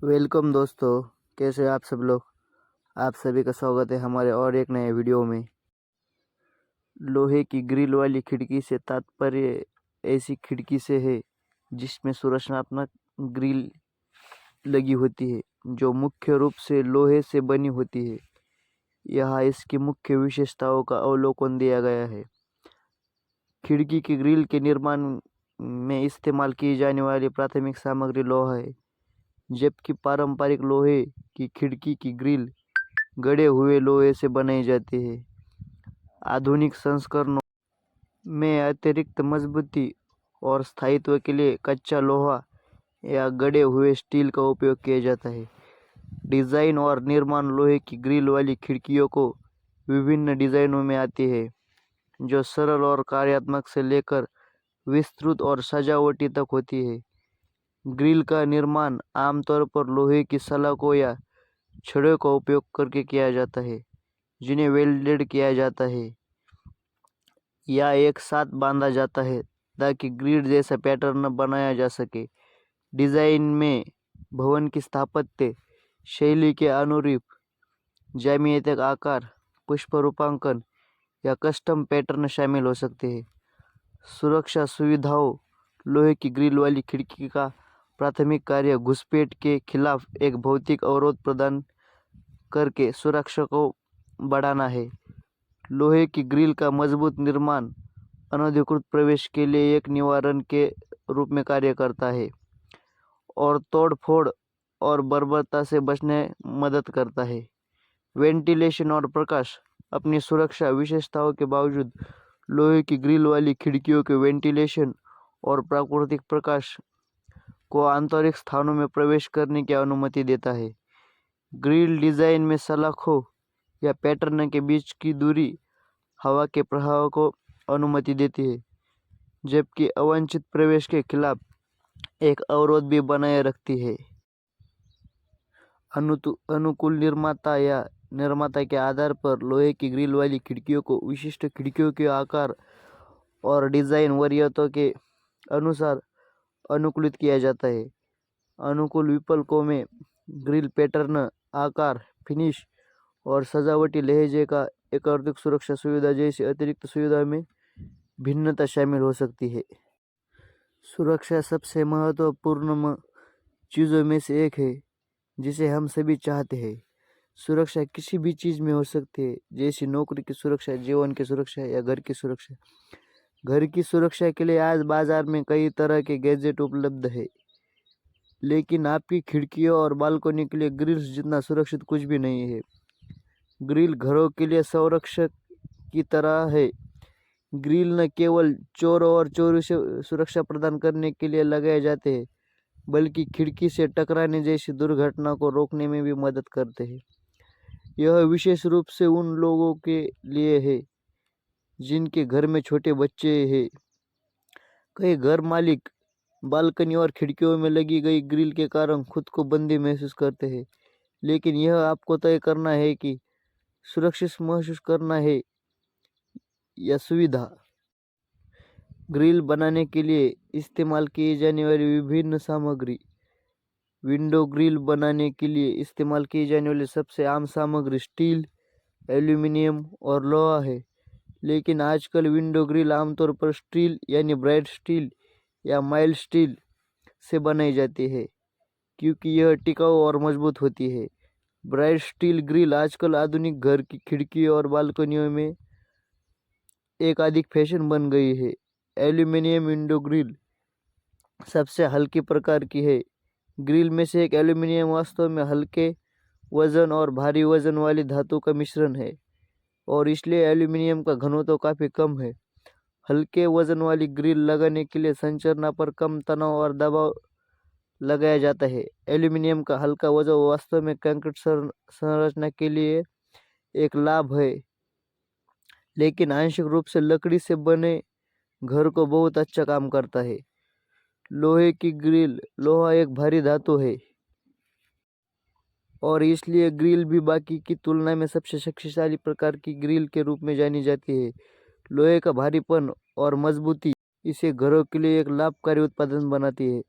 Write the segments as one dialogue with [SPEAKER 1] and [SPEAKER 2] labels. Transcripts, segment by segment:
[SPEAKER 1] Welcome दोस्तों, कैसे हैं आप सब लोग। आप सभी का स्वागत है हमारे और एक नए वीडियो में। लोहे की ग्रिल वाली खिड़की से तात्पर्य ऐसी खिड़की से है जिसमें सुरक्षात्मक ग्रिल लगी होती है, जो मुख्य रूप से लोहे से बनी होती है। यहाँ इसकी मुख्य विशेषताओं का अवलोकन दिया गया है। खिड़की की ग्रिल के निर्माण में इस्तेमाल की जाने वाली प्राथमिक सामग्री लोहा है, जबकि पारंपरिक लोहे की खिड़की की ग्रिल गढ़े हुए लोहे से बनाई जाती है। आधुनिक संस्करणों में अतिरिक्त मजबूती और स्थायित्व के लिए कच्चा लोहा या गढ़े हुए स्टील का उपयोग किया जाता है। डिज़ाइन और निर्माण लोहे की ग्रिल वाली खिड़कियों को विभिन्न डिज़ाइनों में आती है, जो सरल और कार्यात्मक से लेकर विस्तृत और सजावटी तक होती है। ग्रिल का निर्माण आमतौर पर लोहे की सलाखों या छड़ों का उपयोग करके किया जाता है, जिन्हें वेल्डेड किया जाता है या एक साथ बांधा जाता है ताकि ग्रिड जैसा पैटर्न बनाया जा सके। डिज़ाइन में भवन की स्थापत्य शैली के अनुरूप ज्यामितीय आकार, पुष्प रूपांकन या कस्टम पैटर्न शामिल हो सकते हैं। सुरक्षा सुविधाओं। लोहे की ग्रिल वाली खिड़की का प्राथमिक कार्य घुसपैठ के खिलाफ एक भौतिक अवरोध प्रदान करके सुरक्षा को बढ़ाना है। लोहे की ग्रिल का मजबूत निर्माण अनधिकृत प्रवेश के लिए एक निवारण के रूप में कार्य करता है और तोड़फोड़ और बर्बरता से बचने मदद करता है। वेंटिलेशन और प्रकाश। अपनी सुरक्षा विशेषताओं के बावजूद लोहे की ग्रिल वाली खिड़कियों के वेंटिलेशन और प्राकृतिक प्रकाश को आंतरिक स्थानों में प्रवेश करने की अनुमति देता है। ग्रिल डिज़ाइन में सलाखों या पैटर्न के बीच की दूरी हवा के प्रवाह को अनुमति देती है, जबकि अवांछित प्रवेश के खिलाफ एक अवरोध भी बनाए रखती है। अनुकूल निर्माता के आधार पर लोहे की ग्रिल वाली खिड़कियों को विशिष्ट खिड़कियों के आकार और डिज़ाइन वरीयताओं के अनुसार अनुकूलित किया जाता है। अनुकूल विकल्पों में ग्रिल पैटर्न, आकार, फिनिश और सजावटी लहजे का एकाधिक सुरक्षा सुविधा जैसी अतिरिक्त सुविधा में भिन्नता शामिल हो सकती है। सुरक्षा सबसे महत्वपूर्ण चीज़ों में से एक है जिसे हम सभी चाहते हैं। सुरक्षा किसी भी चीज़ में हो सकती है, जैसे नौकरी की सुरक्षा, जीवन की सुरक्षा या घर की सुरक्षा। घर की सुरक्षा के लिए आज बाजार में कई तरह के गैजेट उपलब्ध है, लेकिन आपकी खिड़कियों और बालकनी के लिए ग्रिल्स जितना सुरक्षित कुछ भी नहीं है। ग्रिल घरों के लिए संरक्षक की तरह है। ग्रिल न केवल चोरों और चोरी से सुरक्षा प्रदान करने के लिए लगाए जाते हैं, बल्कि खिड़की से टकराने जैसी दुर्घटना को रोकने में भी मदद करते हैं। यह विशेष रूप से उन लोगों के लिए है जिनके घर में छोटे बच्चे हैं। कई घर मालिक बालकनी और खिड़कियों में लगी गई ग्रिल के कारण खुद को बंदी महसूस करते हैं, लेकिन यह आपको तय करना है कि सुरक्षित महसूस करना है या सुविधा। ग्रिल बनाने के लिए इस्तेमाल किए जाने वाली विभिन्न सामग्री। विंडो ग्रिल बनाने के लिए इस्तेमाल की जाने वाली सबसे आम सामग्री स्टील, एल्यूमीनियम और लोहा है, लेकिन आजकल विंडो ग्रिल आमतौर पर स्टील यानी ब्राइट स्टील या माइल्ड स्टील से बनाई जाती है, क्योंकि यह टिकाऊ और मजबूत होती है। ब्राइट स्टील ग्रिल आजकल आधुनिक घर की खिड़कियों और बालकनियों में एक अधिक फैशन बन गई है। एल्यूमीनियम विंडो ग्रिल सबसे हल्की प्रकार की है। ग्रिल में से एक एल्यूमीनियम वास्तव में हल्के वजन और भारी वजन वाली धातु का मिश्रण है, और इसलिए एल्यूमीनियम का घनत्व काफ़ी कम है। हल्के वजन वाली ग्रिल लगाने के लिए संरचना पर कम तनाव और दबाव लगाया जाता है। एल्यूमीनियम का हल्का वजन वास्तव में कंक्रीट संरचना के लिए एक लाभ है, लेकिन आंशिक रूप से लकड़ी से बने घर को बहुत अच्छा काम करता है। लोहे की ग्रिल। लोहा एक भारी धातु है और इसलिए ग्रिल भी बाकी की तुलना में सबसे शक्तिशाली प्रकार की ग्रिल के रूप में जानी जाती है। लोहे का भारीपन और मजबूती इसे घरों के लिए एक लाभकारी उत्पादन बनाती है।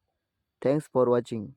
[SPEAKER 1] Thanks for watching.